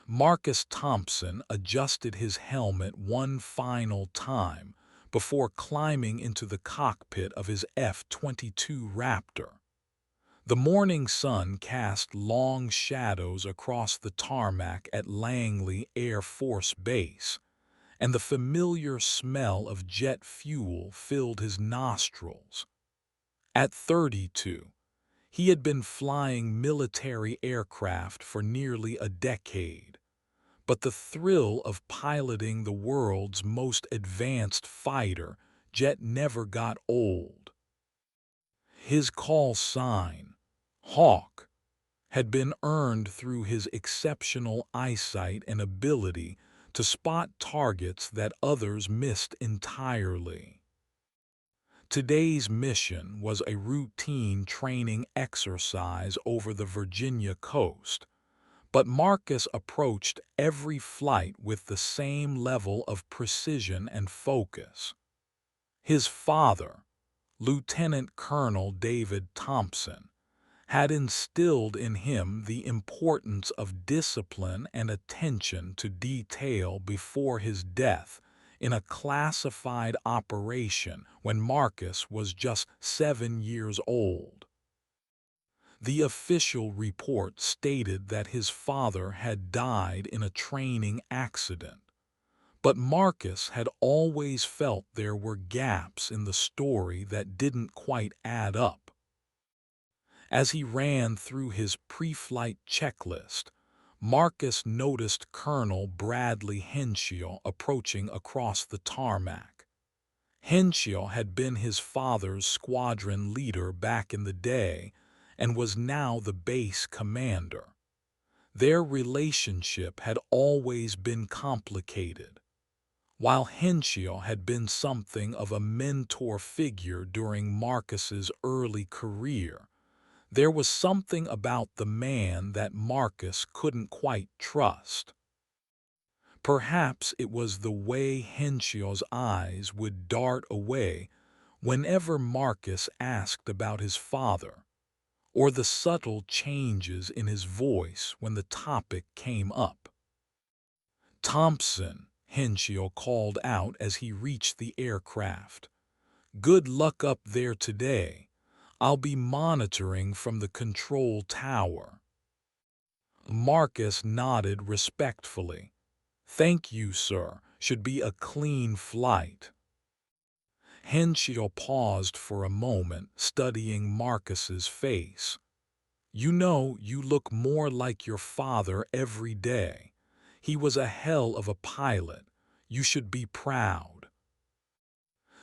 Marcus Thompson adjusted his helmet one final time before climbing into the cockpit of his F-22 Raptor. The morning sun cast long shadows across the tarmac at Langley Air Force Base, and the familiar smell of jet fuel filled his nostrils. At 32, he had been flying military aircraft for nearly a decade, but the thrill of piloting the world's most advanced fighter jet never got old. His call sign, Hawk, had been earned through his exceptional eyesight and ability to spot targets that others missed entirely. Today's mission was a routine training exercise over the Virginia coast, but Marcus approached every flight with the same level of precision and focus. His father, Lieutenant Colonel David Thompson, had instilled in him the importance of discipline and attention to detail before his death in a classified operation when Marcus was just 7 years old. The official report stated that his father had died in a training accident, but Marcus had always felt there were gaps in the story that didn't quite add up. As he ran through his pre-flight checklist, Marcus noticed Colonel Bradley Henshaw approaching across the tarmac. Henshaw had been his father's squadron leader back in the day and was now the base commander. Their relationship had always been complicated. While Henshaw had been something of a mentor figure during Marcus's early career, there was something about the man that Marcus couldn't quite trust. Perhaps it was the way Henshaw's eyes would dart away whenever Marcus asked about his father, or the subtle changes in his voice when the topic came up. "Thompson," Henshaw called out as he reached the aircraft. "Good luck up there today. I'll be monitoring from the control tower." Marcus nodded respectfully. "Thank you, sir. Should be a clean flight." Henshaw paused for a moment, studying Marcus's face. "You know, you look more like your father every day. He was a hell of a pilot. You should be proud."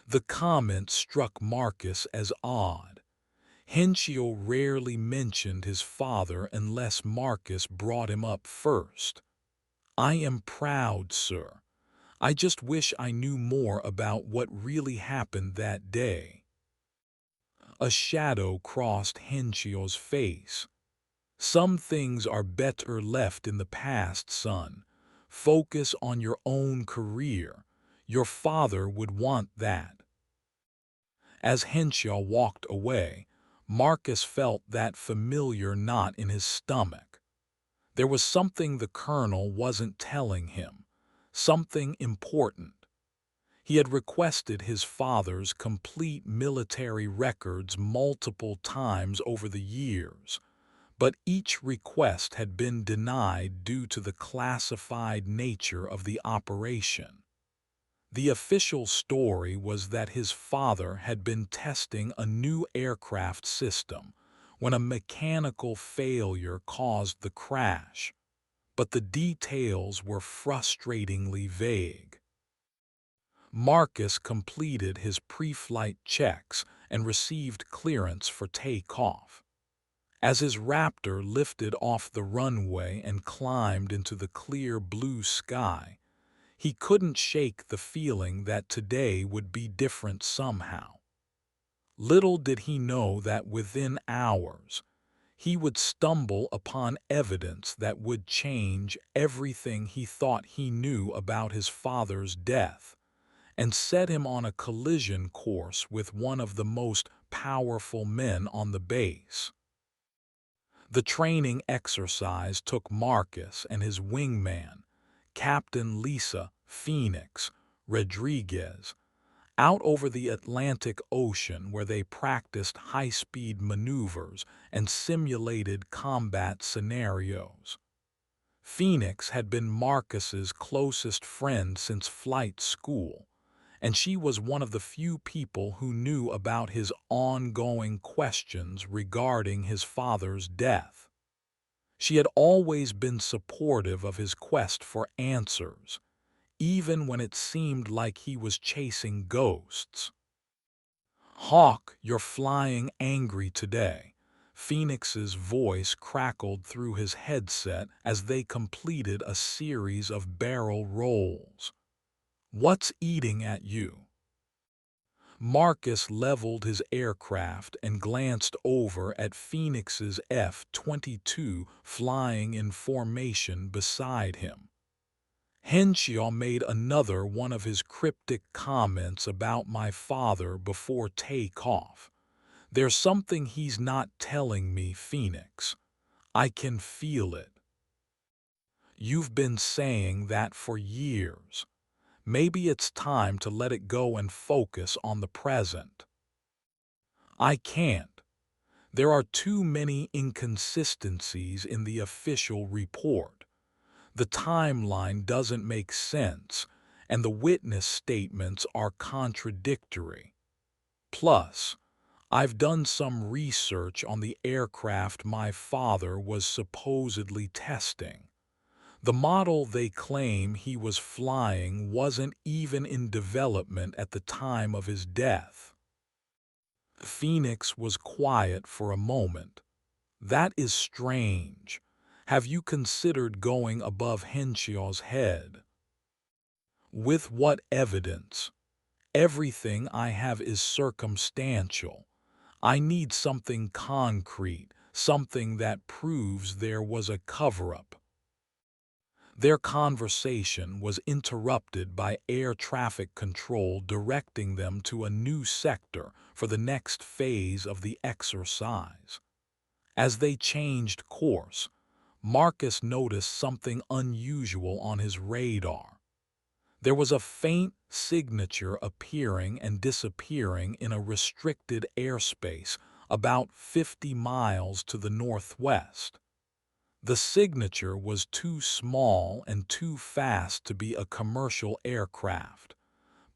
The comment struck Marcus as odd. Henshaw rarely mentioned his father unless Marcus brought him up first. "I am proud, sir. I just wish I knew more about what really happened that day." A shadow crossed Henshaw's face. "Some things are better left in the past, son. Focus on your own career. Your father would want that." As Henshaw walked away, Marcus felt that familiar knot in his stomach. There was something the colonel wasn't telling him, something important. He had requested his father's complete military records multiple times over the years, but each request had been denied due to the classified nature of the operation. The official story was that his father had been testing a new aircraft system when a mechanical failure caused the crash, but the details were frustratingly vague. Marcus completed his pre-flight checks and received clearance for takeoff. As his Raptor lifted off the runway and climbed into the clear blue sky, he couldn't shake the feeling that today would be different somehow. Little did he know that within hours, he would stumble upon evidence that would change everything he thought he knew about his father's death and set him on a collision course with one of the most powerful men on the base. The training exercise took Marcus and his wingman, Captain Lisa Phoenix Rodriguez, out over the Atlantic Ocean where they practiced high-speed maneuvers and simulated combat scenarios. Phoenix had been Marcus's closest friend since flight school, and she was one of the few people who knew about his ongoing questions regarding his father's death. She had always been supportive of his quest for answers, even when it seemed like he was chasing ghosts. "Hawk, you're flying angry today." Phoenix's voice crackled through his headset as they completed a series of barrel rolls. "What's eating at you?" Marcus leveled his aircraft and glanced over at Phoenix's F-22 flying in formation beside him. Henshaw made another one of his cryptic comments about my father before takeoff. "There's something he's not telling me, Phoenix. I can feel it." "You've been saying that for years. Maybe it's time to let it go and focus on the present." "I can't. There are too many inconsistencies in the official report. The timeline doesn't make sense, and the witness statements are contradictory. Plus, I've done some research on the aircraft my father was supposedly testing. The model they claim he was flying wasn't even in development at the time of his death." Phoenix was quiet for a moment. "That is strange. Have you considered going above Henshaw's head?" "With what evidence? Everything I have is circumstantial. I need something concrete, something that proves there was a cover-up." Their conversation was interrupted by air traffic control directing them to a new sector for the next phase of the exercise. As they changed course, Marcus noticed something unusual on his radar. There was a faint signature appearing and disappearing in a restricted airspace about 50 miles to the northwest. The signature was too small and too fast to be a commercial aircraft,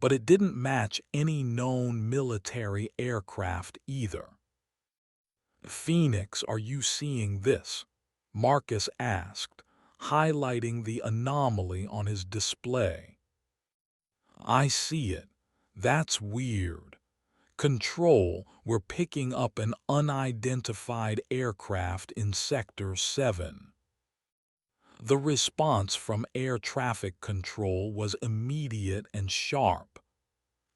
but it didn't match any known military aircraft either. "Phoenix, are you seeing this?" Marcus asked, highlighting the anomaly on his display. "I see it. That's weird. Control, we're picking up an unidentified aircraft in Sector 7. The response from air traffic control was immediate and sharp.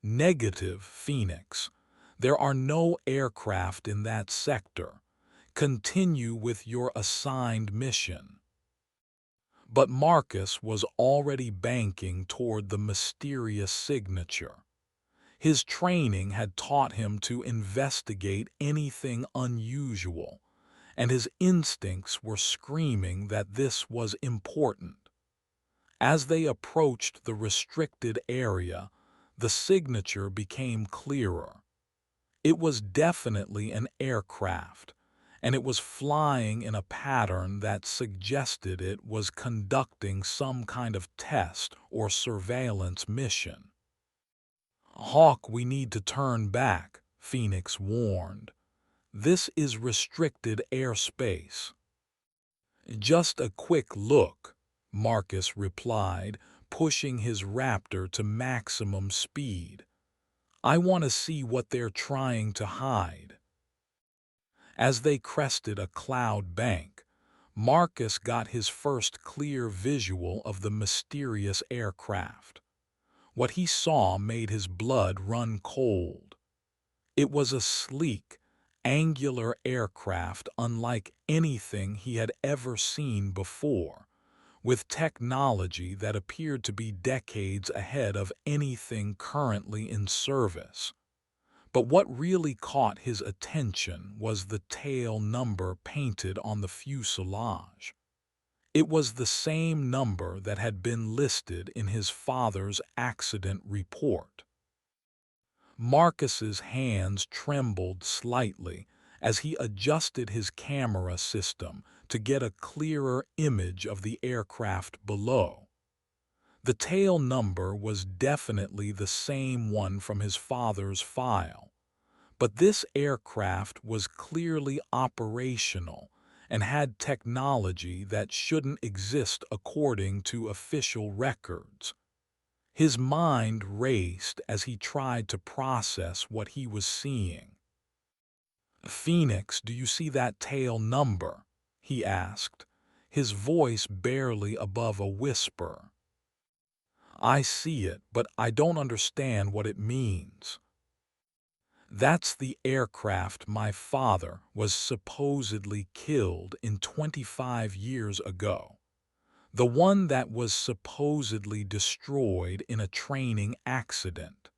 "Negative, Phoenix. There are no aircraft in that sector. Continue with your assigned mission." But Marcus was already banking toward the mysterious signature. His training had taught him to investigate anything unusual, and his instincts were screaming that this was important. As they approached the restricted area, the signature became clearer. It was definitely an aircraft, and it was flying in a pattern that suggested it was conducting some kind of test or surveillance mission. "Hawk, we need to turn back," Phoenix warned. "This is restricted airspace." "Just a quick look," Marcus replied, pushing his Raptor to maximum speed. "I want to see what they're trying to hide." As they crested a cloud bank, Marcus got his first clear visual of the mysterious aircraft. What he saw made his blood run cold. It was a sleek, angular aircraft unlike anything he had ever seen before, with technology that appeared to be decades ahead of anything currently in service. But what really caught his attention was the tail number painted on the fuselage. It was the same number that had been listed in his father's accident report. Marcus's hands trembled slightly as he adjusted his camera system to get a clearer image of the aircraft below. The tail number was definitely the same one from his father's file, but this aircraft was clearly operational and had technology that shouldn't exist according to official records. His mind raced as he tried to process what he was seeing. "Phoenix, do you see that tail number?" he asked, his voice barely above a whisper. "I see it, but I don't understand what it means." "That's the aircraft my father was supposedly killed in 25 years ago. The one that was supposedly destroyed in a training accident."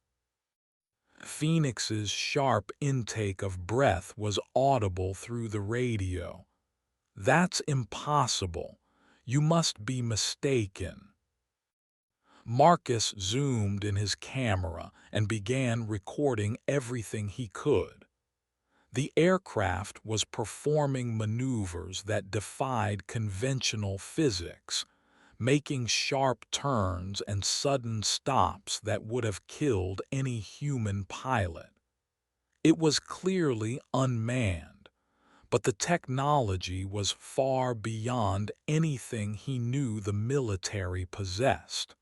Phoenix's sharp intake of breath was audible through the radio. "That's impossible. You must be mistaken." Marcus zoomed in his camera and began recording everything he could. The aircraft was performing maneuvers that defied conventional physics, making sharp turns and sudden stops that would have killed any human pilot. It was clearly unmanned, but the technology was far beyond anything he knew the military possessed.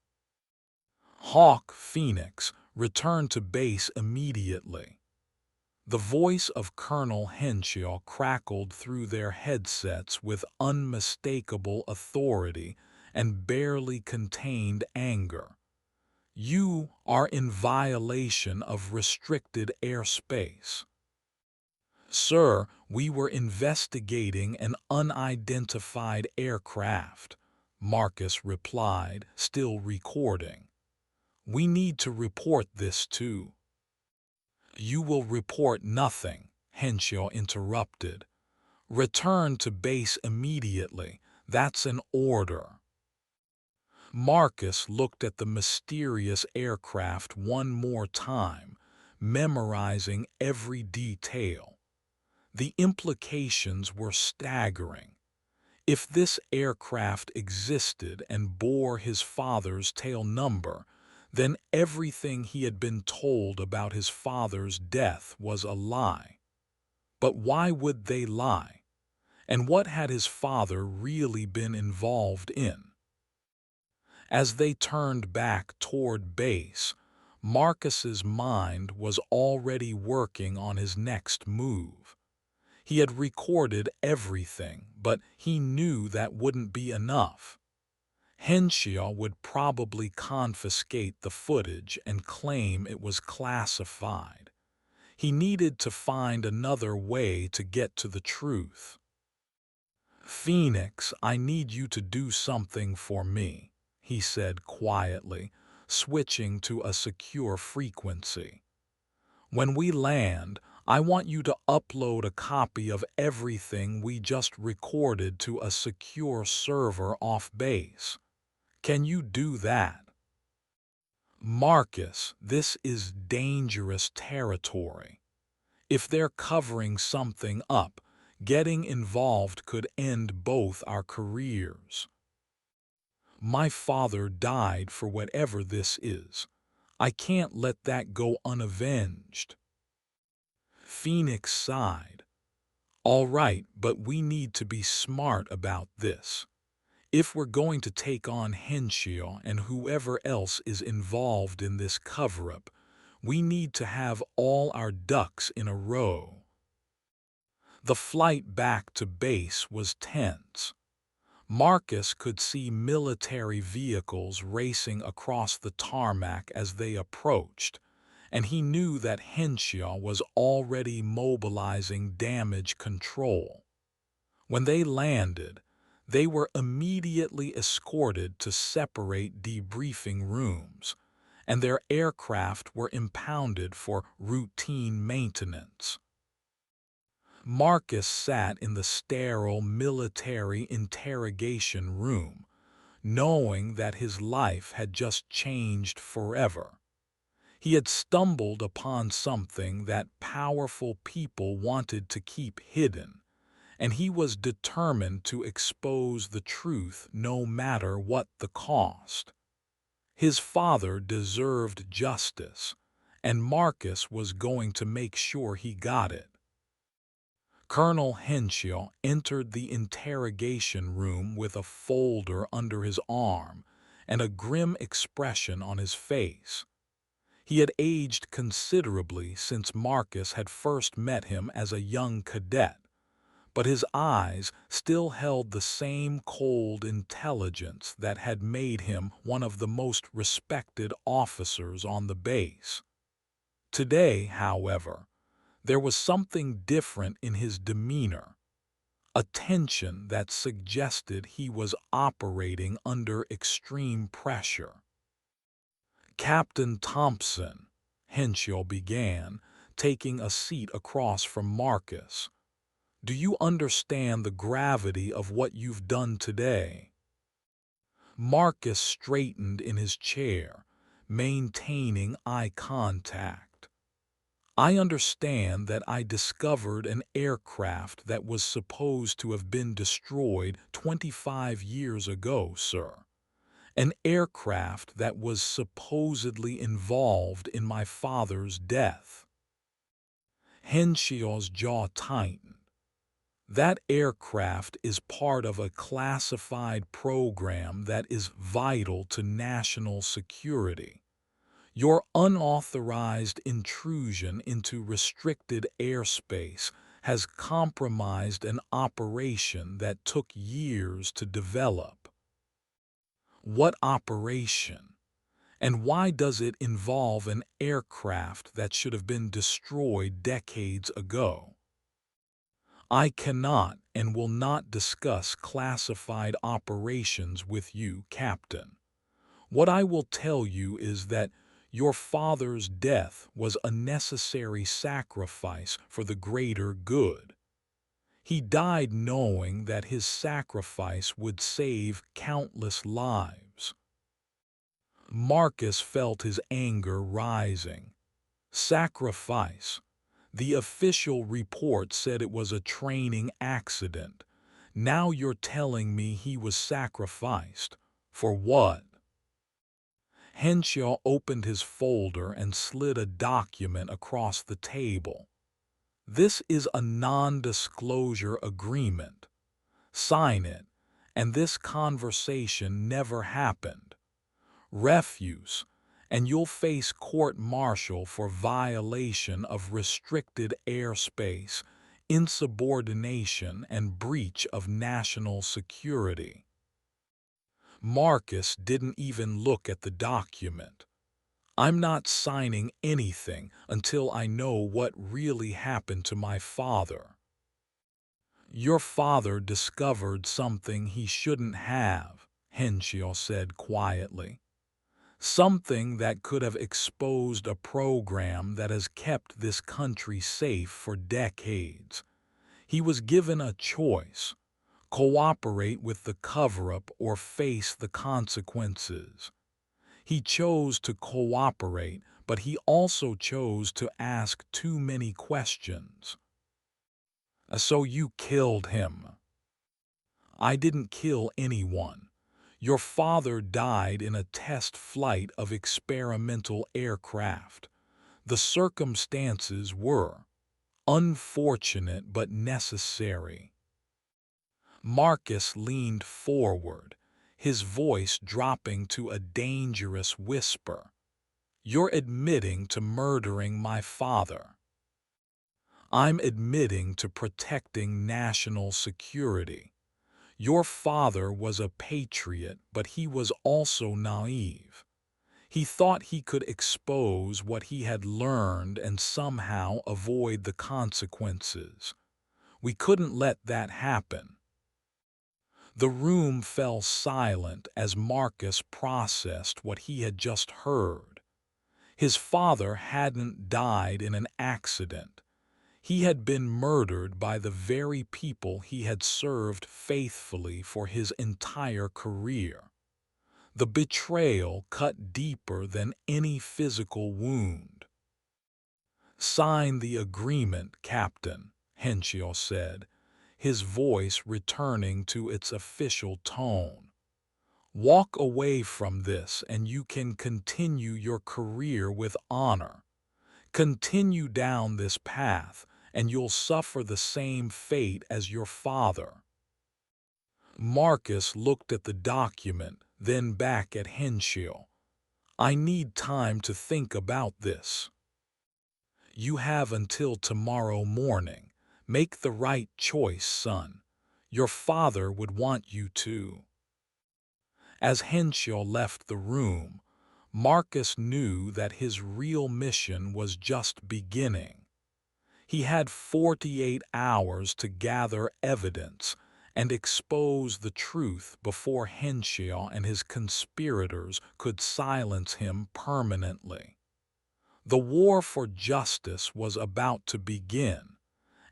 "Hawk Phoenix, return to base immediately." The voice of Colonel Henshaw crackled through their headsets with unmistakable authority and barely contained anger. "You are in violation of restricted airspace." "Sir, we were investigating an unidentified aircraft," Marcus replied, still recording. "We need to report this too." "You will report nothing," Henshaw interrupted. "Return to base immediately. That's an order." Marcus looked at the mysterious aircraft one more time, memorizing every detail. The implications were staggering. If this aircraft existed and bore his father's tail number, then everything he had been told about his father's death was a lie. But why would they lie? And what had his father really been involved in? As they turned back toward base, Marcus's mind was already working on his next move. He had recorded everything, but he knew that wouldn't be enough. Henshaw would probably confiscate the footage and claim it was classified. He needed to find another way to get to the truth. "Phoenix, I need you to do something for me," he said quietly, switching to a secure frequency. "When we land, I want you to upload a copy of everything we just recorded to a secure server off base. Can you do that?" "Marcus, this is dangerous territory. If they're covering something up, getting involved could end both our careers." "My father died for whatever this is. I can't let that go unavenged." Phoenix sighed. "All right, but we need to be smart about this. If we're going to take on Henshaw and whoever else is involved in this cover-up, we need to have all our ducks in a row." The flight back to base was tense. Marcus could see military vehicles racing across the tarmac as they approached, and he knew that Henshaw was already mobilizing damage control. When they landed, they were immediately escorted to separate debriefing rooms, and their aircraft were impounded for routine maintenance. Marcus sat in the sterile military interrogation room, knowing that his life had just changed forever. He had stumbled upon something that powerful people wanted to keep hidden, and he was determined to expose the truth no matter what the cost. His father deserved justice, and Marcus was going to make sure he got it. Colonel Henshaw entered the interrogation room with a folder under his arm and a grim expression on his face. He had aged considerably since Marcus had first met him as a young cadet, but his eyes still held the same cold intelligence that had made him one of the most respected officers on the base. Today, however, there was something different in his demeanor, a tension that suggested he was operating under extreme pressure. "Captain Thompson," Henshaw began, taking a seat across from Marcus, "do you understand the gravity of what you've done today?" Marcus straightened in his chair, maintaining eye contact. "I understand that I discovered an aircraft that was supposed to have been destroyed 25 years ago, sir. An aircraft that was supposedly involved in my father's death." Henshaw's jaw tightened. "That aircraft is part of a classified program that is vital to national security. Your unauthorized intrusion into restricted airspace has compromised an operation that took years to develop." "What operation? And why does it involve an aircraft that should have been destroyed decades ago?" "I cannot and will not discuss classified operations with you, Captain. What I will tell you is that your father's death was a necessary sacrifice for the greater good. He died knowing that his sacrifice would save countless lives." Marcus felt his anger rising. Sacrifice. The official report said it was a training accident. Now you're telling me he was sacrificed. For what? Henshaw opened his folder and slid a document across the table. "This is a non-disclosure agreement. Sign it, and this conversation never happened. Refuse, and you'll face court-martial for violation of restricted airspace, insubordination, and breach of national security." Marcus didn't even look at the document. "I'm not signing anything until I know what really happened to my father." "Your father discovered something he shouldn't have," Henshaw said quietly. "Something that could have exposed a program that has kept this country safe for decades. He was given a choice: cooperate with the cover-up or face the consequences. He chose to cooperate, but he also chose to ask too many questions." "So you killed him?" "I didn't kill anyone. Your father died in a test flight of experimental aircraft. The circumstances were unfortunate but necessary." Marcus leaned forward, his voice dropping to a dangerous whisper. "You're admitting to murdering my father." "I'm admitting to protecting national security. Your father was a patriot, but he was also naive. He thought he could expose what he had learned and somehow avoid the consequences. We couldn't let that happen." The room fell silent as Marcus processed what he had just heard. His father hadn't died in an accident. He had been murdered by the very people he had served faithfully for his entire career. The betrayal cut deeper than any physical wound. "Sign the agreement, Captain," Henshaw said, his voice returning to its official tone. "Walk away from this and you can continue your career with honor. Continue down this path and you'll suffer the same fate as your father." Marcus looked at the document, then back at Henshaw. "I need time to think about this." "You have until tomorrow morning. Make the right choice, son. Your father would want you to." As Henshaw left the room, Marcus knew that his real mission was just beginning. He had 48 hours to gather evidence and expose the truth before Henshaw and his conspirators could silence him permanently. The war for justice was about to begin,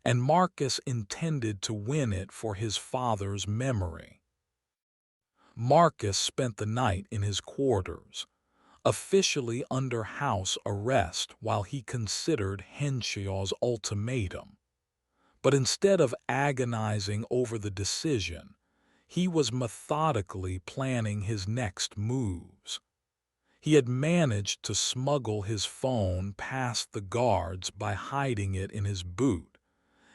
and Marcus intended to win it for his father's memory. Marcus spent the night in his quarters, officially under house arrest while he considered Henshaw's ultimatum. But instead of agonizing over the decision, he was methodically planning his next moves. He had managed to smuggle his phone past the guards by hiding it in his boot,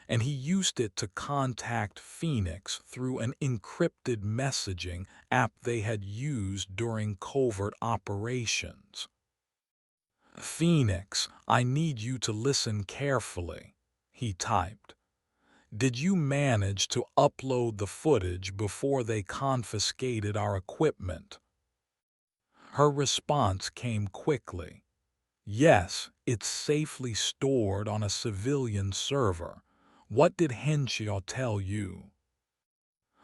and he used it to contact Phoenix through an encrypted messaging app they had used during covert operations. "Phoenix, I need you to listen carefully," he typed. "Did you manage to upload the footage before they confiscated our equipment?" Her response came quickly. "Yes, it's safely stored on a civilian server. What did Henshaw tell you?"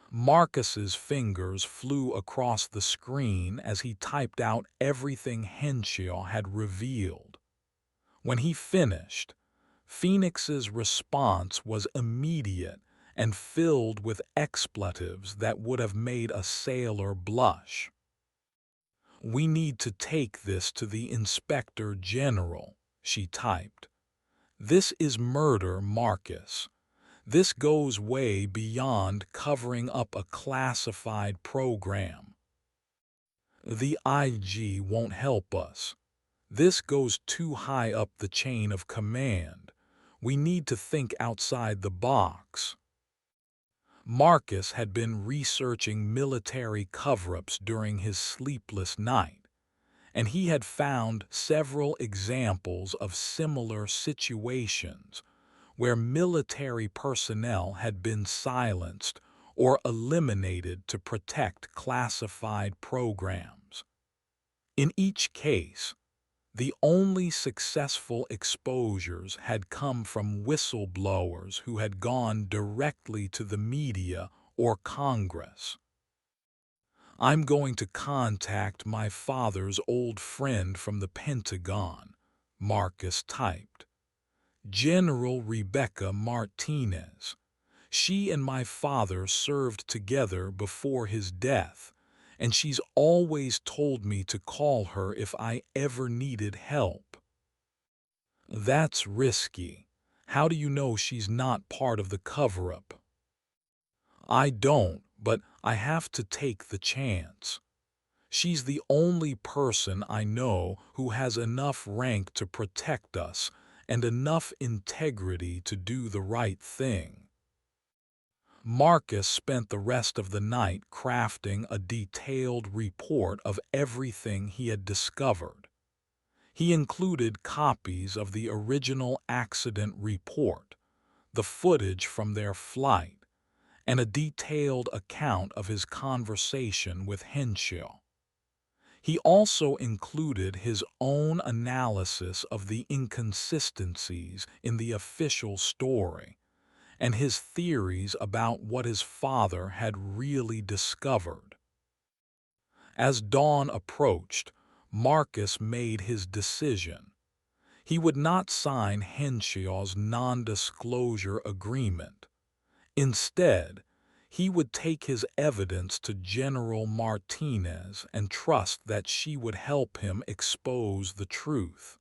Marcus's fingers flew across the screen as he typed out everything Henshaw had revealed. When he finished, Phoenix's response was immediate and filled with expletives that would have made a sailor blush. "We need to take this to the Inspector General," she typed. "This is murder, Marcus. This goes way beyond covering up a classified program. The IG won't help us. This goes too high up the chain of command. We need to think outside the box." Marcus had been researching military cover-ups during his sleepless night, and he had found several examples of similar situations where military personnel had been silenced or eliminated to protect classified programs. In each case, the only successful exposures had come from whistleblowers who had gone directly to the media or Congress. "I'm going to contact my father's old friend from the Pentagon," Marcus typed. "General Rebecca Martinez. She and my father served together before his death, and she's always told me to call her if I ever needed help." "That's risky. How do you know she's not part of the cover-up?" "I don't, but I have to take the chance. She's the only person I know who has enough rank to protect us and enough integrity to do the right thing." Marcus spent the rest of the night crafting a detailed report of everything he had discovered. He included copies of the original accident report, the footage from their flight, and a detailed account of his conversation with Henshaw. He also included his own analysis of the inconsistencies in the official story and his theories about what his father had really discovered. As dawn approached, Marcus made his decision. He would not sign Henshaw's non-disclosure agreement. Instead, he would take his evidence to General Martinez and trust that she would help him expose the truth.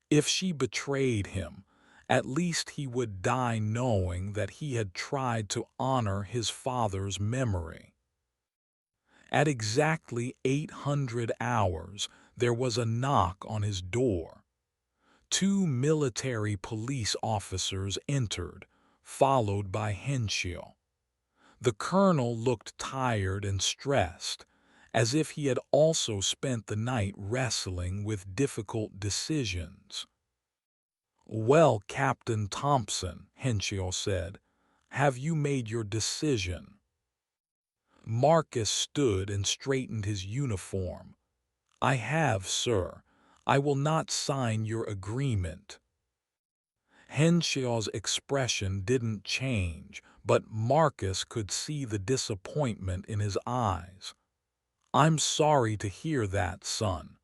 If she betrayed him, at least he would die knowing that he had tried to honor his father's memory. At exactly 800 hours, there was a knock on his door. Two military police officers entered, followed by Henshaw. The colonel looked tired and stressed, as if he had also spent the night wrestling with difficult decisions. "Well, Captain Thompson," Henshaw said, "have you made your decision?" Marcus stood and straightened his uniform. "I have, sir. I will not sign your agreement." Henshaw's expression didn't change, but Marcus could see the disappointment in his eyes. "I'm sorry to hear that, son.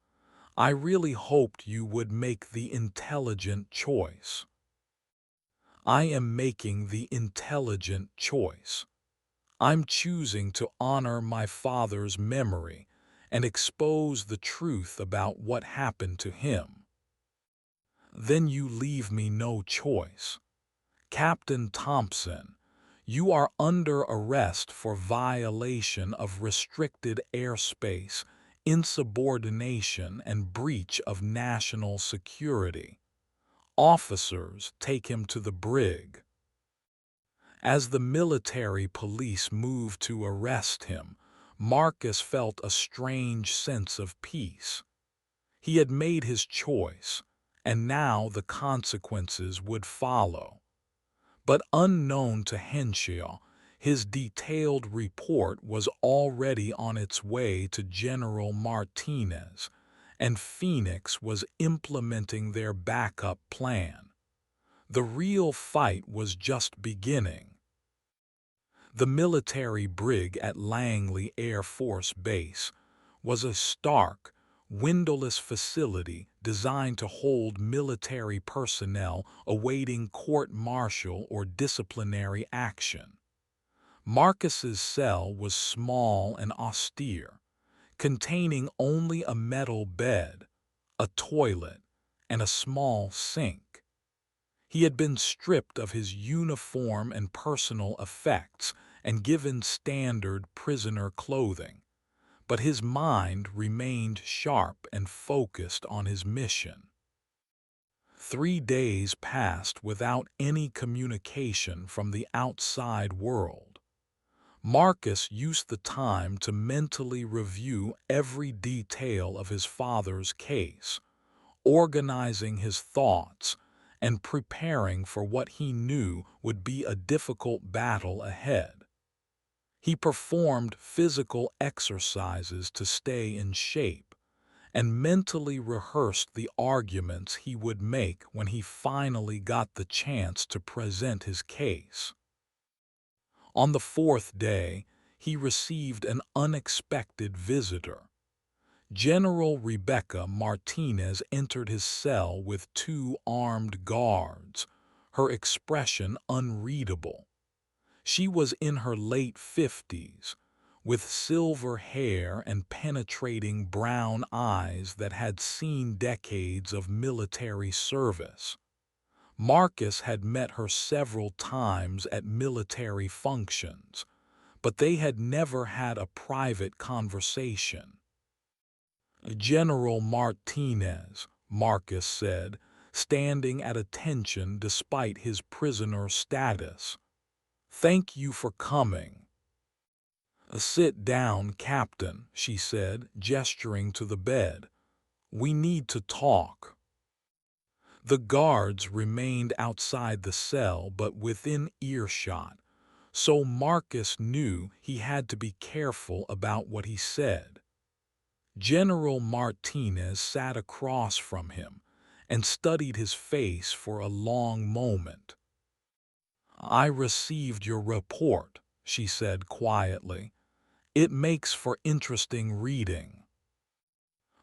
I really hoped you would make the intelligent choice." "I am making the intelligent choice. I'm choosing to honor my father's memory and expose the truth about what happened to him." "Then you leave me no choice. Captain Thompson, you are under arrest for violation of restricted airspace, insubordination, and breach of national security. Officers, take him to the brig." As the military police moved to arrest him, Marcus felt a strange sense of peace. He had made his choice, and now the consequences would follow. But unknown to Henshaw, his detailed report was already on its way to General Martinez, and Phoenix was implementing their backup plan. The real fight was just beginning. The military brig at Langley Air Force Base was a stark, windowless facility designed to hold military personnel awaiting court-martial or disciplinary action. Marcus's cell was small and austere, containing only a metal bed, a toilet, and a small sink. He had been stripped of his uniform and personal effects and given standard prisoner clothing, but his mind remained sharp and focused on his mission. 3 days passed without any communication from the outside world. Marcus used the time to mentally review every detail of his father's case, organizing his thoughts and preparing for what he knew would be a difficult battle ahead. He performed physical exercises to stay in shape and mentally rehearsed the arguments he would make when he finally got the chance to present his case. On the fourth day, he received an unexpected visitor. General Rebecca Martinez entered his cell with two armed guards, her expression unreadable. She was in her late 50s, with silver hair and penetrating brown eyes that had seen decades of military service. Marcus had met her several times at military functions, but they had never had a private conversation. "General Martinez," Marcus said, standing at attention despite his prisoner status. "Thank you for coming." "Sit down, Captain," she said, gesturing to the bed. "We need to talk." The guards remained outside the cell but within earshot, so Marcus knew he had to be careful about what he said. General Martinez sat across from him and studied his face for a long moment. "I received your report," she said quietly. "It makes for interesting reading."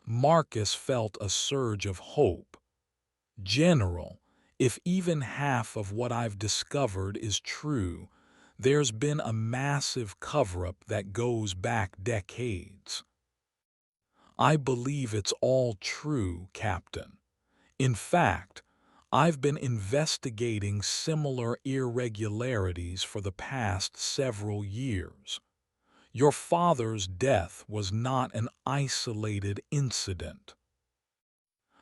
Marcus felt a surge of hope. General, if even half of what I've discovered is true, there's been a massive cover-up that goes back decades. I believe it's all true, Captain. In fact, I've been investigating similar irregularities for the past several years. Your father's death was not an isolated incident.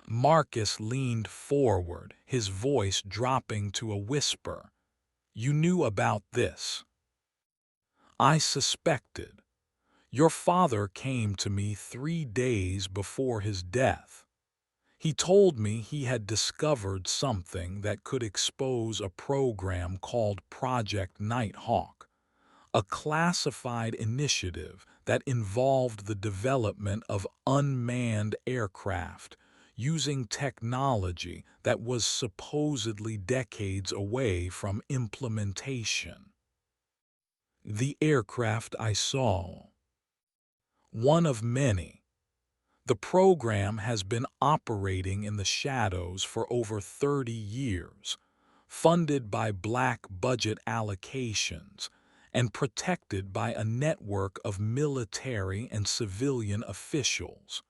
Marcus leaned forward, his voice dropping to a whisper. You knew about this. I suspected. Your father came to me 3 days before his death. He told me he had discovered something that could expose a program called Project Nighthawk, a classified initiative that involved the development of unmanned aircraft using technology that was supposedly decades away from implementation. The aircraft I saw. One of many. The program has been operating in the shadows for over 30 years, funded by black budget allocations, and protected by a network of military and civilian officials.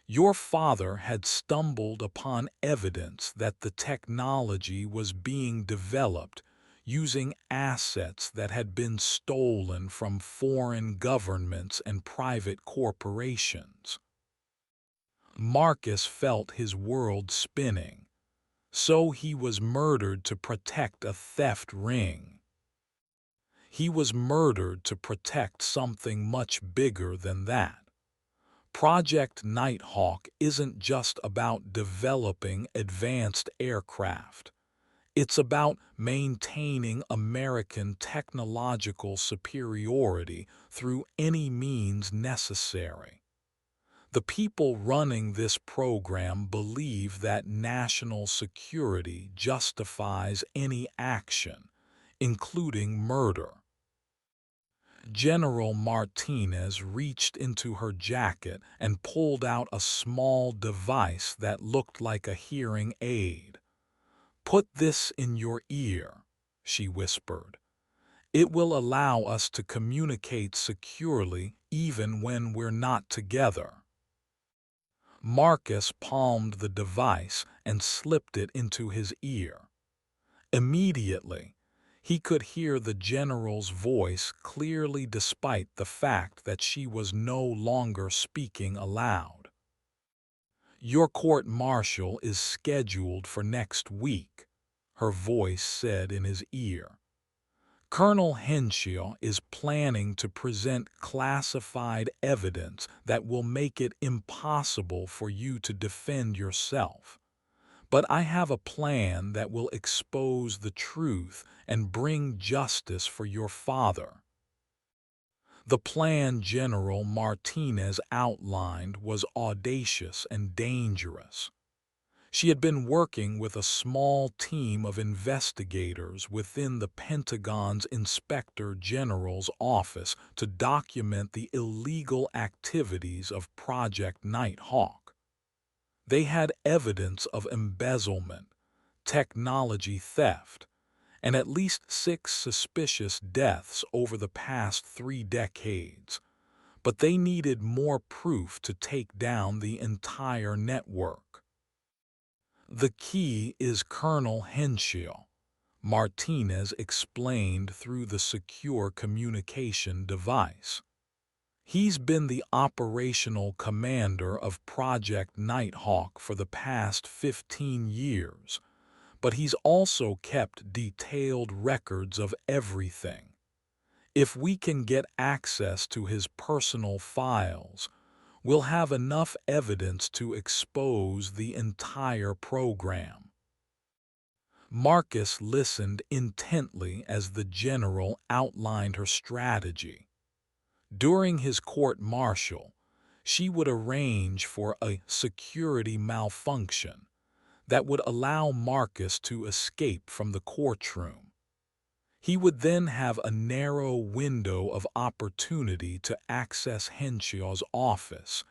Your father had stumbled upon evidence that the technology was being developed using assets that had been stolen from foreign governments and private corporations. Marcus felt his world spinning. So he was murdered to protect a theft ring. He was murdered to protect something much bigger than that. Project Nighthawk isn't just about developing advanced aircraft. It's about maintaining American technological superiority through any means necessary. The people running this program believe that national security justifies any action, including murder. General Martinez reached into her jacket and pulled out a small device that looked like a hearing aid. Put this in your ear, she whispered. It will allow us to communicate securely even when we're not together. Marcus palmed the device and slipped it into his ear. Immediately, he could hear the general's voice clearly despite the fact that she was no longer speaking aloud. Your court-martial is scheduled for next week, her voice said in his ear. Colonel Henshaw is planning to present classified evidence that will make it impossible for you to defend yourself. But I have a plan that will expose the truth and bring justice for your father. The plan General Martinez outlined was audacious and dangerous. She had been working with a small team of investigators within the Pentagon's Inspector General's office to document the illegal activities of Project Nighthawk. They had evidence of embezzlement, technology theft, and at least 6 suspicious deaths over the past 3 decades. But they needed more proof to take down the entire network. The key is Colonel Henshaw, Martinez explained through the secure communication device. He's been the operational commander of Project Nighthawk for the past 15 years, but he's also kept detailed records of everything. If we can get access to his personal files, we'll have enough evidence to expose the entire program. Marcus listened intently as the general outlined her strategy. During his court-martial, she would arrange for a security malfunction that would allow Marcus to escape from the courtroom. He would then have a narrow window of opportunity to access Henshaw's office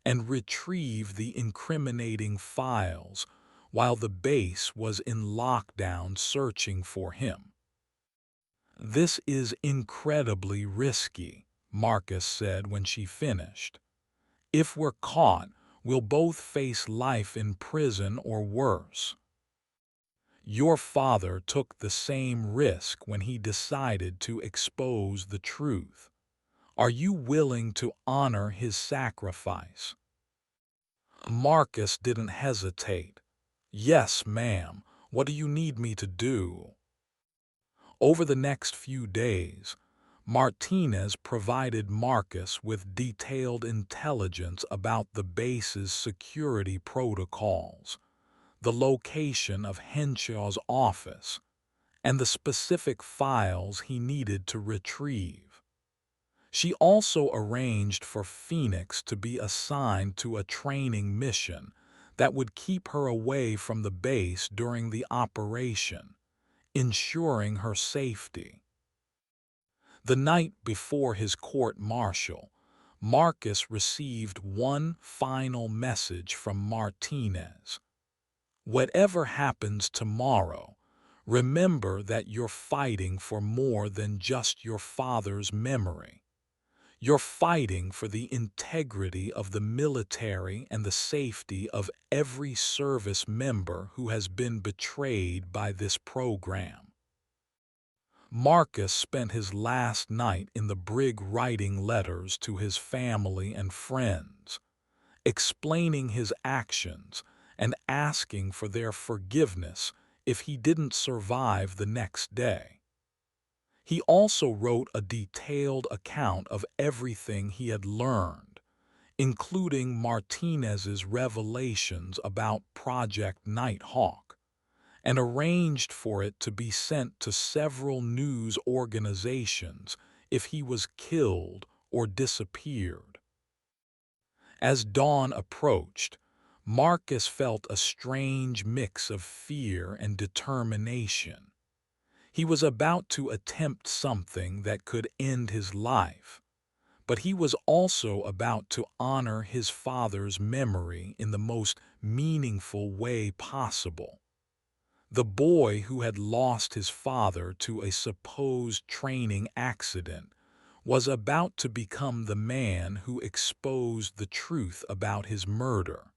and retrieve the incriminating files while the base was in lockdown searching for him. "This is incredibly risky," Marcus said when she finished. "If we're caught, we'll both face life in prison or worse. Your father took the same risk when he decided to expose the truth. Are you willing to honor his sacrifice?" Marcus didn't hesitate. "Yes, ma'am. What do you need me to do?" Over the next few days, Martinez provided Marcus with detailed intelligence about the base's security protocols, the location of Henshaw's office, and the specific files he needed to retrieve. She also arranged for Phoenix to be assigned to a training mission that would keep her away from the base during the operation, ensuring her safety. The night before his court-martial, Marcus received one final message from Martinez. "Whatever happens tomorrow, remember that you're fighting for more than just your father's memory. You're fighting for the integrity of the military and the safety of every service member who has been betrayed by this program." Marcus spent his last night in the brig writing letters to his family and friends, explaining his actions and asking for their forgiveness if he didn't survive the next day. He also wrote a detailed account of everything he had learned, including Martinez's revelations about Project Nighthawk, and arranged for it to be sent to several news organizations if he was killed or disappeared. As dawn approached, Marcus felt a strange mix of fear and determination. He was about to attempt something that could end his life, but he was also about to honor his father's memory in the most meaningful way possible. The boy who had lost his father to a supposed training accident was about to become the man who exposed the truth about his murder.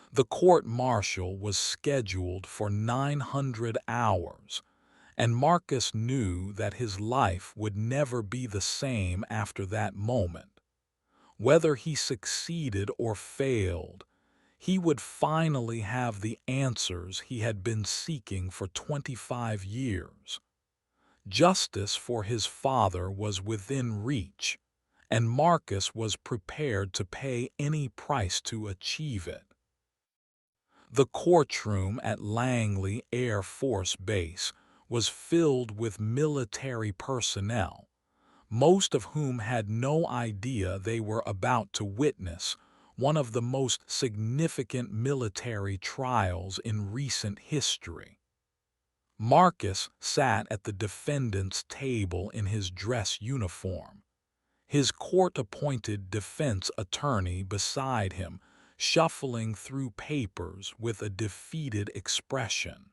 The court-martial was scheduled for 900 hours, and Marcus knew that his life would never be the same after that moment. Whether he succeeded or failed, he would finally have the answers he had been seeking for 25 years. Justice for his father was within reach, and Marcus was prepared to pay any price to achieve it. The courtroom at Langley Air Force Base was filled with military personnel, most of whom had no idea they were about to witness one of the most significant military trials in recent history. Marcus sat at the defendant's table in his dress uniform, his court-appointed defense attorney beside him, shuffling through papers with a defeated expression.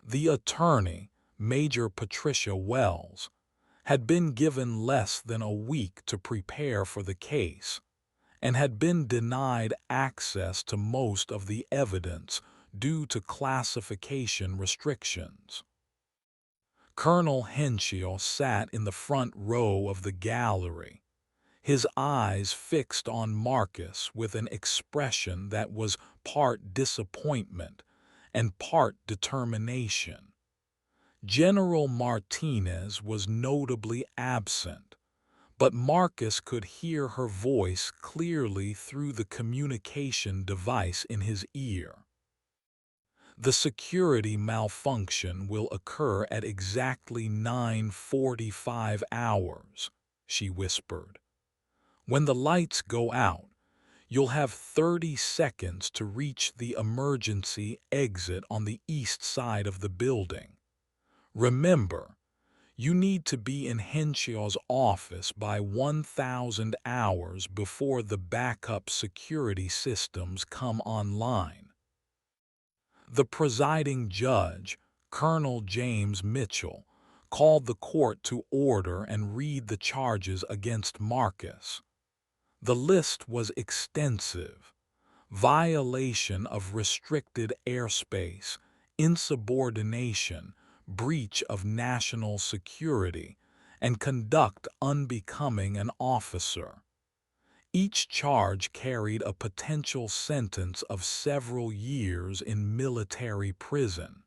The attorney, Major Patricia Wells, had been given less than a week to prepare for the case, and had been denied access to most of the evidence due to classification restrictions. Colonel Henshaw sat in the front row of the gallery, his eyes fixed on Marcus with an expression that was part disappointment and part determination. General Martinez was notably absent, but Marcus could hear her voice clearly through the communication device in his ear. "The security malfunction will occur at exactly 9:45 hours," she whispered. "When the lights go out, you'll have 30 seconds to reach the emergency exit on the east side of the building. Remember, You need to be in Henshaw's office by 1,000 hours before the backup security systems come online. The presiding judge, Colonel James Mitchell, called the court to order and read the charges against Marcus. The list was extensive: violation of restricted airspace, insubordination, breach of national security, and conduct unbecoming an officer. Each charge carried a potential sentence of several years in military prison.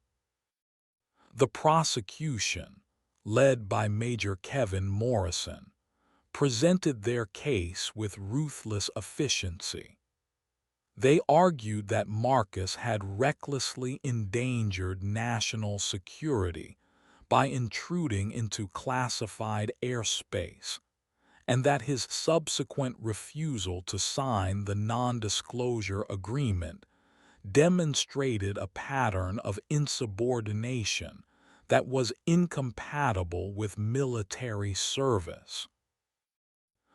The prosecution, led by Major Kevin Morrison, presented their case with ruthless efficiency. They argued that Marcus had recklessly endangered national security by intruding into classified airspace, and that his subsequent refusal to sign the non-disclosure agreement demonstrated a pattern of insubordination that was incompatible with military service.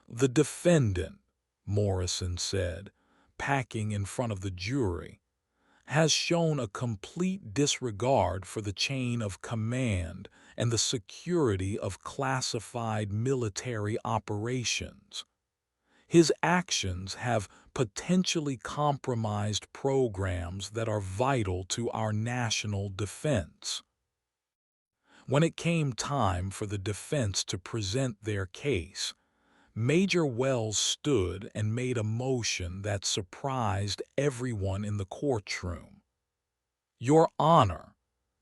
The defendant, Morrison said, packing in front of the jury, has shown a complete disregard for the chain of command and the security of classified military operations. His actions have potentially compromised programs that are vital to our national defense. When it came time for the defense to present their case, Major Wells stood and made a motion that surprised everyone in the courtroom. "Your Honor,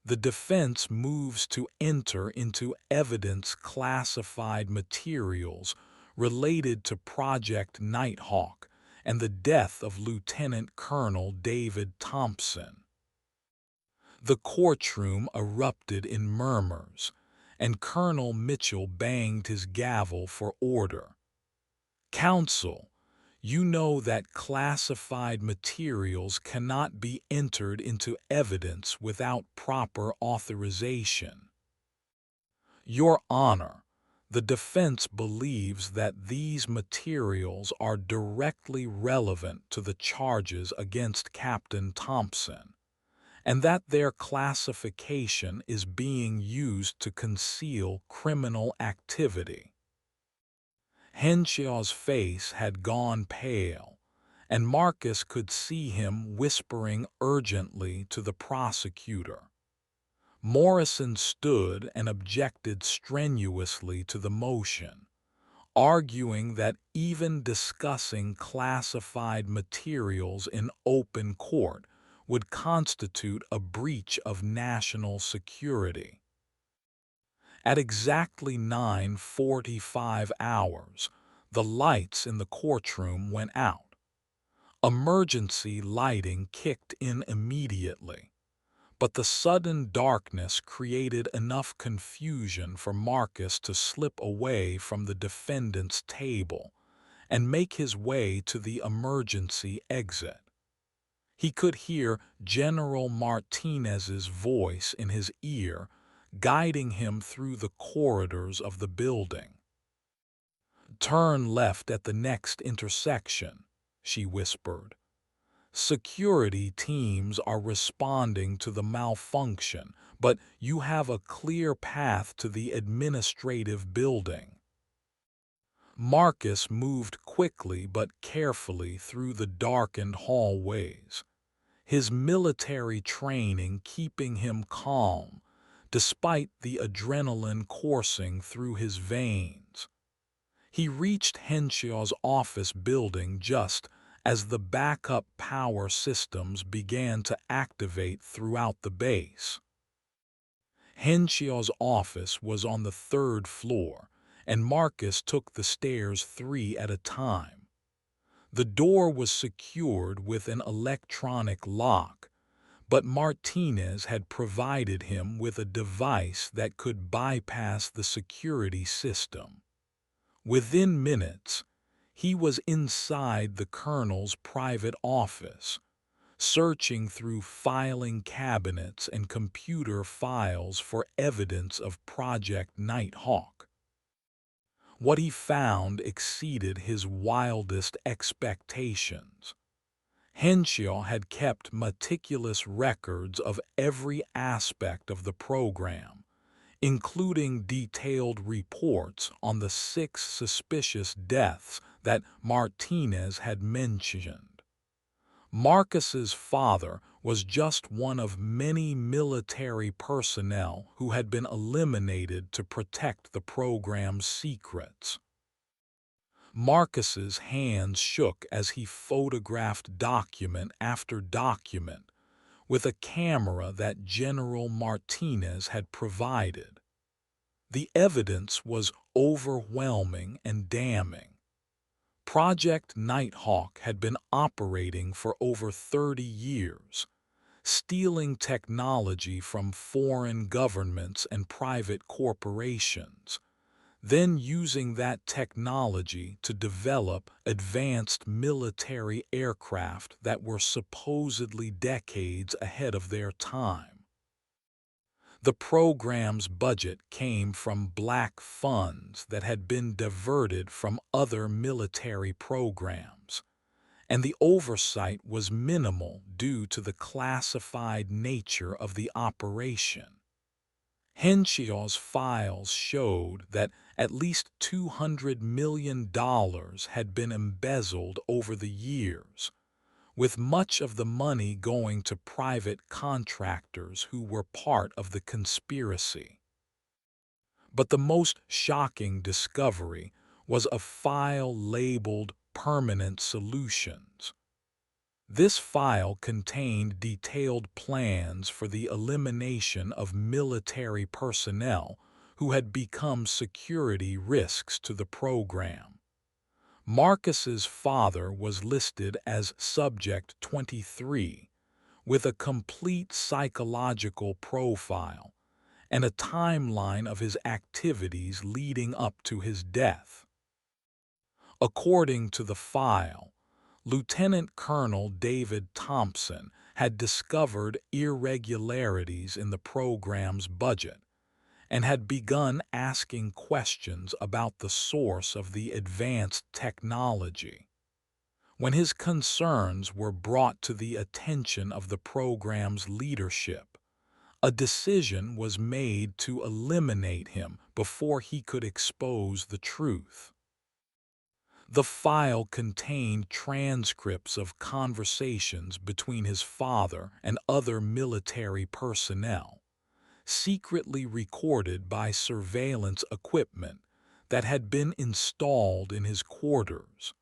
the defense moves to enter into evidence classified materials related to Project Nighthawk and the death of Lieutenant Colonel David Thompson." The courtroom erupted in murmurs, and Colonel Mitchell banged his gavel for order. "Counsel, you know that classified materials cannot be entered into evidence without proper authorization." "Your Honor, the defense believes that these materials are directly relevant to the charges against Captain Thompson, and that their classification is being used to conceal criminal activity." Henshaw's face had gone pale, and Marcus could see him whispering urgently to the prosecutor. Morrison stood and objected strenuously to the motion, arguing that even discussing classified materials in open court would constitute a breach of national security. At exactly 9:45 hours, the lights in the courtroom went out. Emergency lighting kicked in immediately, but the sudden darkness created enough confusion for Marcus to slip away from the defendant's table and make his way to the emergency exit. He could hear General Martinez's voice in his ear, guiding him through the corridors of the building. "Turn left at the next intersection," she whispered. "Security teams are responding to the malfunction, but you have a clear path to the administrative building." Marcus moved quickly but carefully through the darkened hallways, his military training keeping him calm despite the adrenaline coursing through his veins. He reached Henshaw's office building just as the backup power systems began to activate throughout the base. Henshaw's office was on the third floor, and Marcus took the stairs 3 at a time. The door was secured with an electronic lock, but Martinez had provided him with a device that could bypass the security system. Within minutes, he was inside the colonel's private office, searching through filing cabinets and computer files for evidence of Project Nighthawk. What he found exceeded his wildest expectations. Henshaw had kept meticulous records of every aspect of the program, including detailed reports on the 6 suspicious deaths that Martinez had mentioned. Marcus's father was just one of many military personnel who had been eliminated to protect the program's secrets. Marcus's hands shook as he photographed document after document with a camera that General Martinez had provided. The evidence was overwhelming and damning. Project Nighthawk had been operating for over 30 years, stealing technology from foreign governments and private corporations, then using that technology to develop advanced military aircraft that were supposedly decades ahead of their time. The program's budget came from black funds that had been diverted from other military programs, and the oversight was minimal due to the classified nature of the operation. Henshaw's files showed that at least $200 million had been embezzled over the years, with much of the money going to private contractors who were part of the conspiracy. But the most shocking discovery was a file labeled Permanent Solutions. This file contained detailed plans for the elimination of military personnel who had become security risks to the program. Marcus's father was listed as Subject 23, with a complete psychological profile and a timeline of his activities leading up to his death. According to the file, Lieutenant Colonel David Thompson had discovered irregularities in the program's budget and had begun asking questions about the source of the advanced technology. When his concerns were brought to the attention of the program's leadership, a decision was made to eliminate him before he could expose the truth. The file contained transcripts of conversations between his father and other military personnel, secretly recorded by surveillance equipment that had been installed in his quarters.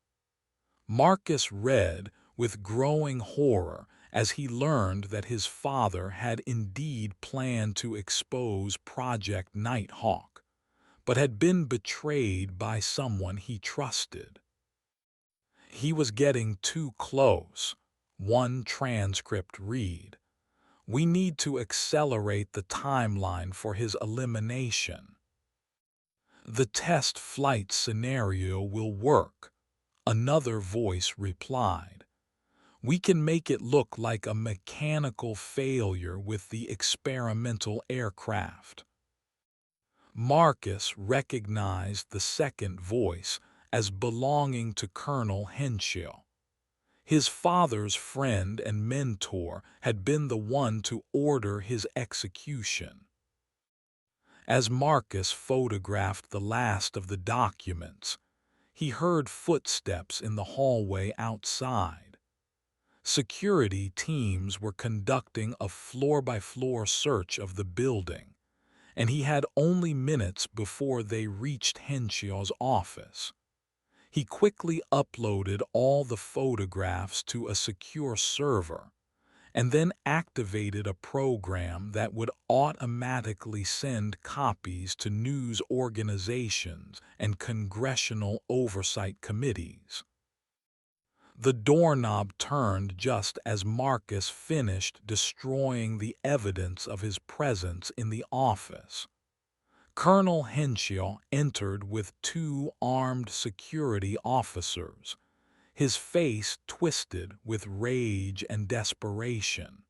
Marcus read with growing horror as he learned that his father had indeed planned to expose Project Nighthawk, but had been betrayed by someone he trusted. He was getting too close. One transcript read, "We need to accelerate the timeline for his elimination." "The test flight scenario will work," another voice replied. "We can make it look like a mechanical failure with the experimental aircraft." Marcus recognized the second voice as belonging to Colonel Henshaw. His father's friend and mentor had been the one to order his execution. As Marcus photographed the last of the documents, he heard footsteps in the hallway outside. Security teams were conducting a floor-by-floor search of the building, and he had only minutes before they reached Henshaw's office. He quickly uploaded all the photographs to a secure server, and then activated a program that would automatically send copies to news organizations and congressional oversight committees. The doorknob turned just as Marcus finished destroying the evidence of his presence in the office. Colonel Henshaw entered with 2 armed security officers, his face twisted with rage and desperation.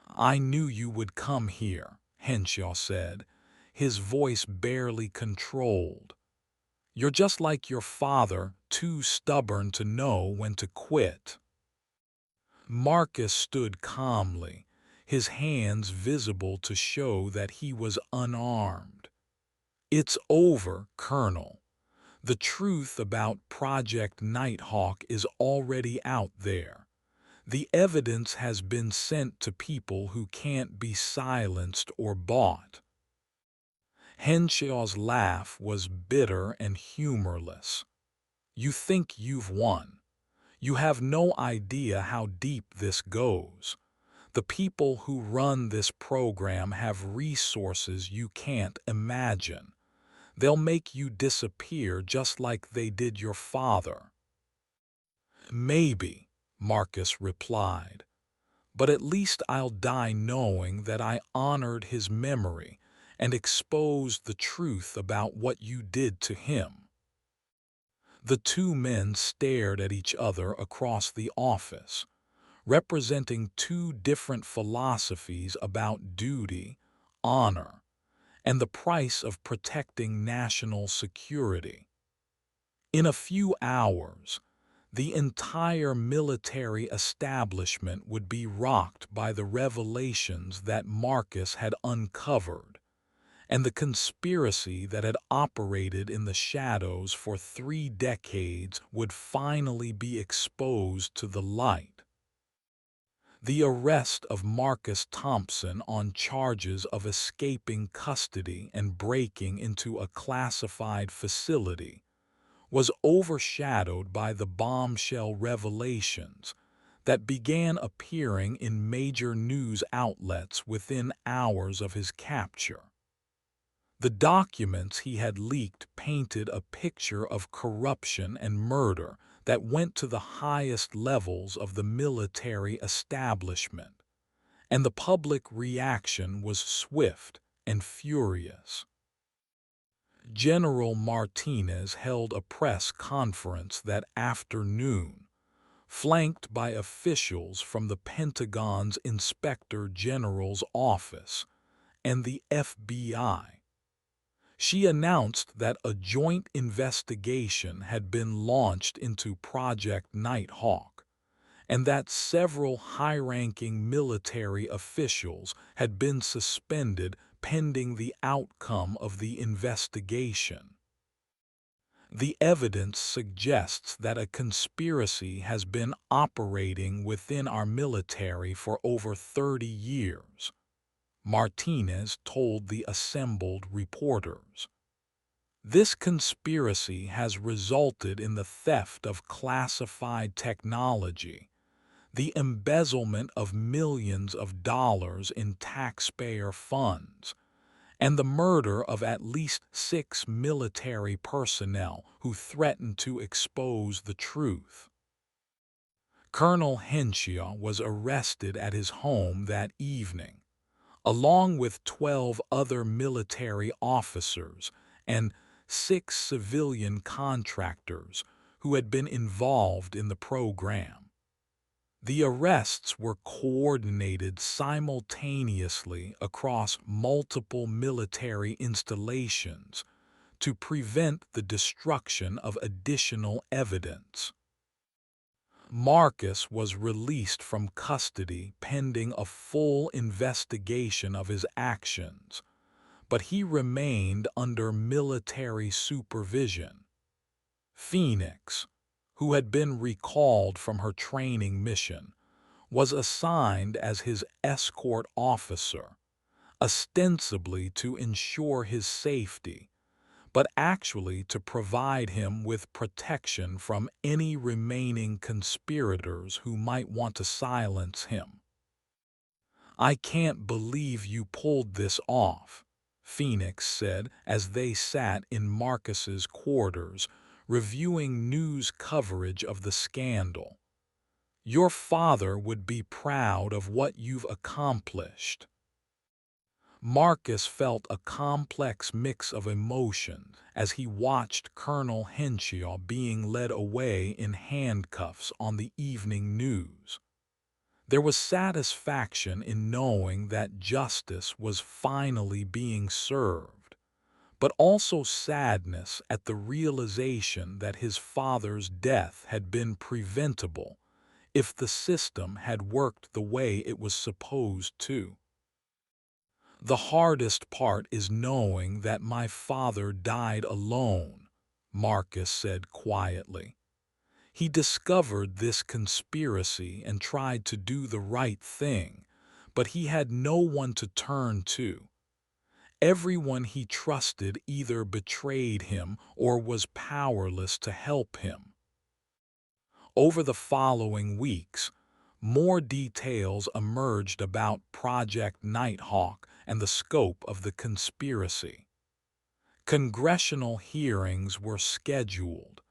"I knew you would come here," Henshaw said, his voice barely controlled. "You're just like your father, too stubborn to know when to quit." Marcus stood calmly, his hands visible to show that he was unarmed. "It's over, Colonel. The truth about Project Nighthawk is already out there. The evidence has been sent to people who can't be silenced or bought." Henshaw's laugh was bitter and humorless. "You think you've won. You have no idea how deep this goes. The people who run this program have resources you can't imagine. They'll make you disappear just like they did your father." "Maybe," Marcus replied, "but at least I'll die knowing that I honored his memory and exposed the truth about what you did to him." The two men stared at each other across the office, representing two different philosophies about duty, honor, and the price of protecting national security. In a few hours, the entire military establishment would be rocked by the revelations that Marcus had uncovered, and the conspiracy that had operated in the shadows for 3 decades would finally be exposed to the light. The arrest of Marcus Thompson on charges of escaping custody and breaking into a classified facility was overshadowed by the bombshell revelations that began appearing in major news outlets within hours of his capture. The documents he had leaked painted a picture of corruption and murder that went to the highest levels of the military establishment, and the public reaction was swift and furious. General Martinez held a press conference that afternoon, flanked by officials from the Pentagon's Inspector General's office and the FBI. She announced that a joint investigation had been launched into Project Nighthawk, and that several high-ranking military officials had been suspended pending the outcome of the investigation. "The evidence suggests that a conspiracy has been operating within our military for over 30 years," Martinez told the assembled reporters. "This conspiracy has resulted in the theft of classified technology, the embezzlement of millions of dollars in taxpayer funds, and the murder of at least 6 military personnel who threatened to expose the truth." Colonel Henshaw was arrested at his home that evening, along with 12 other military officers and 6 civilian contractors who had been involved in the program. The arrests were coordinated simultaneously across multiple military installations to prevent the destruction of additional evidence. Marcus was released from custody pending a full investigation of his actions, but he remained under military supervision. Phoenix, who had been recalled from her training mission, was assigned as his escort officer, ostensibly to ensure his safety, but actually to provide him with protection from any remaining conspirators who might want to silence him. "I can't believe you pulled this off," Phoenix said as they sat in Marcus's quarters, reviewing news coverage of the scandal. "Your father would be proud of what you've accomplished." Marcus felt a complex mix of emotions as he watched Colonel Henshaw being led away in handcuffs on the evening news. There was satisfaction in knowing that justice was finally being served, but also sadness at the realization that his father's death had been preventable if the system had worked the way it was supposed to. The hardest part is knowing that my father died alone, Marcus said quietly. He discovered this conspiracy and tried to do the right thing, but he had no one to turn to. Everyone he trusted either betrayed him or was powerless to help him. Over the following weeks, more details emerged about Project Nighthawk and the scope of the conspiracy. Congressional hearings were scheduled,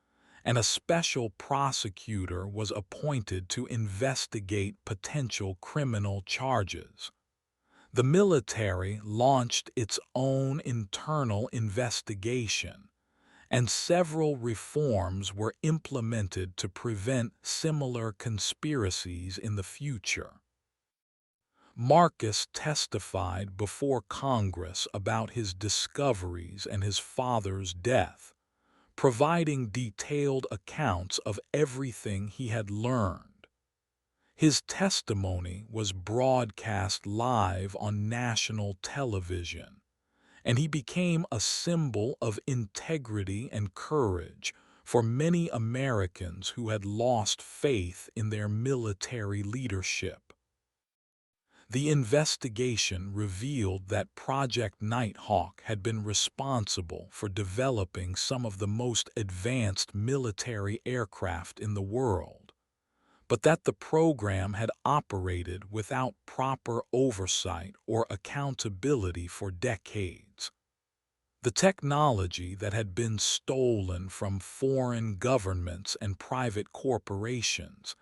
and a special prosecutor was appointed to investigate potential criminal charges. The military launched its own internal investigation, and several reforms were implemented to prevent similar conspiracies in the future. Marcus testified before Congress about his discoveries and his father's death, providing detailed accounts of everything he had learned. His testimony was broadcast live on national television, and he became a symbol of integrity and courage for many Americans who had lost faith in their military leadership. The investigation revealed that Project Nighthawk had been responsible for developing some of the most advanced military aircraft in the world, but that the program had operated without proper oversight or accountability for decades. The technology that had been stolen from foreign governments and private corporations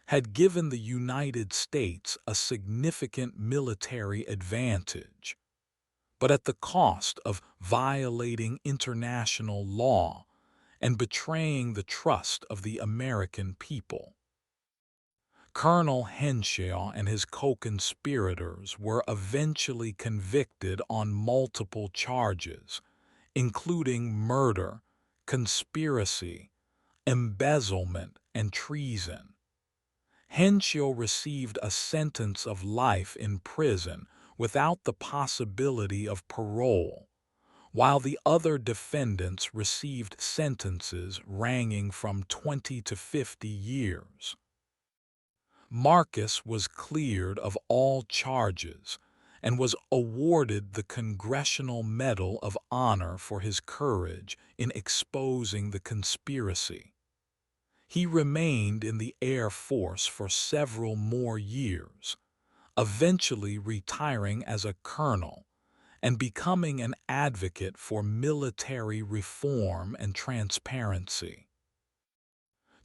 had given the United States a significant military advantage, but at the cost of violating international law and betraying the trust of the American people. Colonel Henshaw and his co-conspirators were eventually convicted on multiple charges, including murder, conspiracy, embezzlement, and treason. Henshaw received a sentence of life in prison without the possibility of parole, while the other defendants received sentences ranging from 20 to 50 years. Marcus was cleared of all charges and was awarded the Congressional Medal of Honor for his courage in exposing the conspiracy. He remained in the Air Force for several more years, eventually retiring as a colonel and becoming an advocate for military reform and transparency.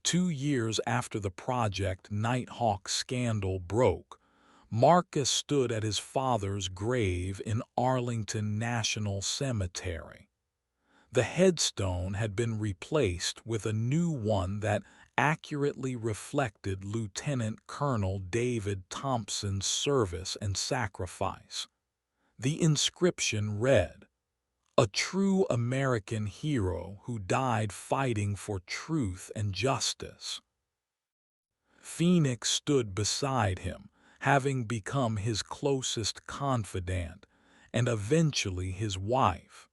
2 years after the Project Nighthawk scandal broke, Marcus stood at his father's grave in Arlington National Cemetery. The headstone had been replaced with a new one that accurately reflected Lieutenant Colonel David Thompson's service and sacrifice. The inscription read, "A true American hero who died fighting for truth and justice." Phoenix stood beside him, having become his closest confidant and eventually his wife.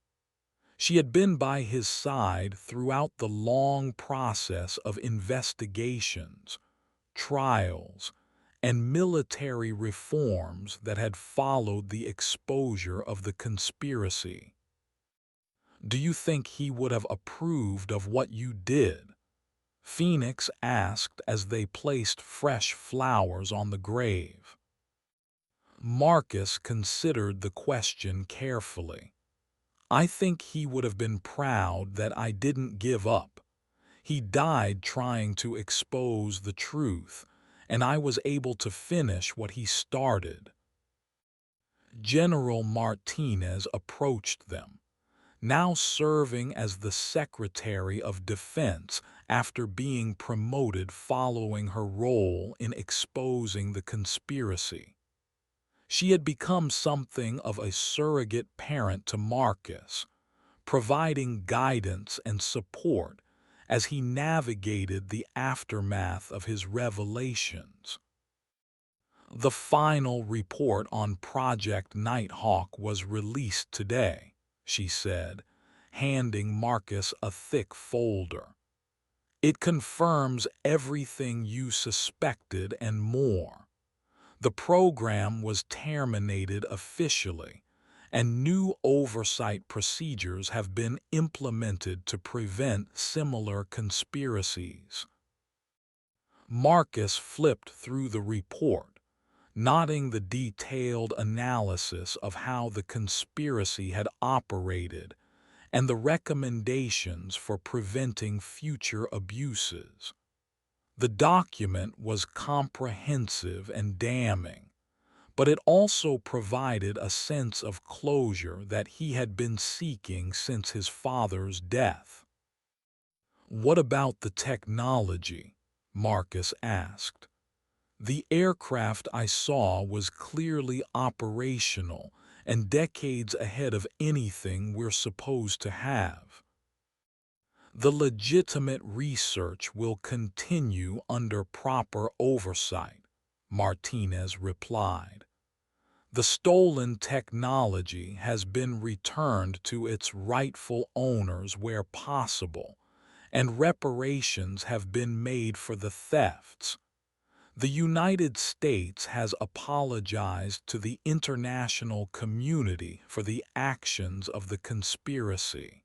She had been by his side throughout the long process of investigations, trials, and military reforms that had followed the exposure of the conspiracy. "Do you think he would have approved of what you did?" Phoenix asked as they placed fresh flowers on the grave. Marcus considered the question carefully. "I think he would have been proud that I didn't give up. He died trying to expose the truth, and I was able to finish what he started." General Martinez approached them, now serving as the Secretary of Defense after being promoted following her role in exposing the conspiracy. She had become something of a surrogate parent to Marcus, providing guidance and support as he navigated the aftermath of his revelations. The final report on Project Nighthawk was released today, she said, handing Marcus a thick folder. It confirms everything you suspected and more. The program was terminated officially, and new oversight procedures have been implemented to prevent similar conspiracies. Marcus flipped through the report, noting the detailed analysis of how the conspiracy had operated and the recommendations for preventing future abuses. The document was comprehensive and damning, but it also provided a sense of closure that he had been seeking since his father's death. "What about the technology?" Marcus asked. "The aircraft I saw was clearly operational and decades ahead of anything we're supposed to have." "The legitimate research will continue under proper oversight," Martinez replied. "The stolen technology has been returned to its rightful owners where possible, and reparations have been made for the thefts. The United States has apologized to the international community for the actions of the conspiracy."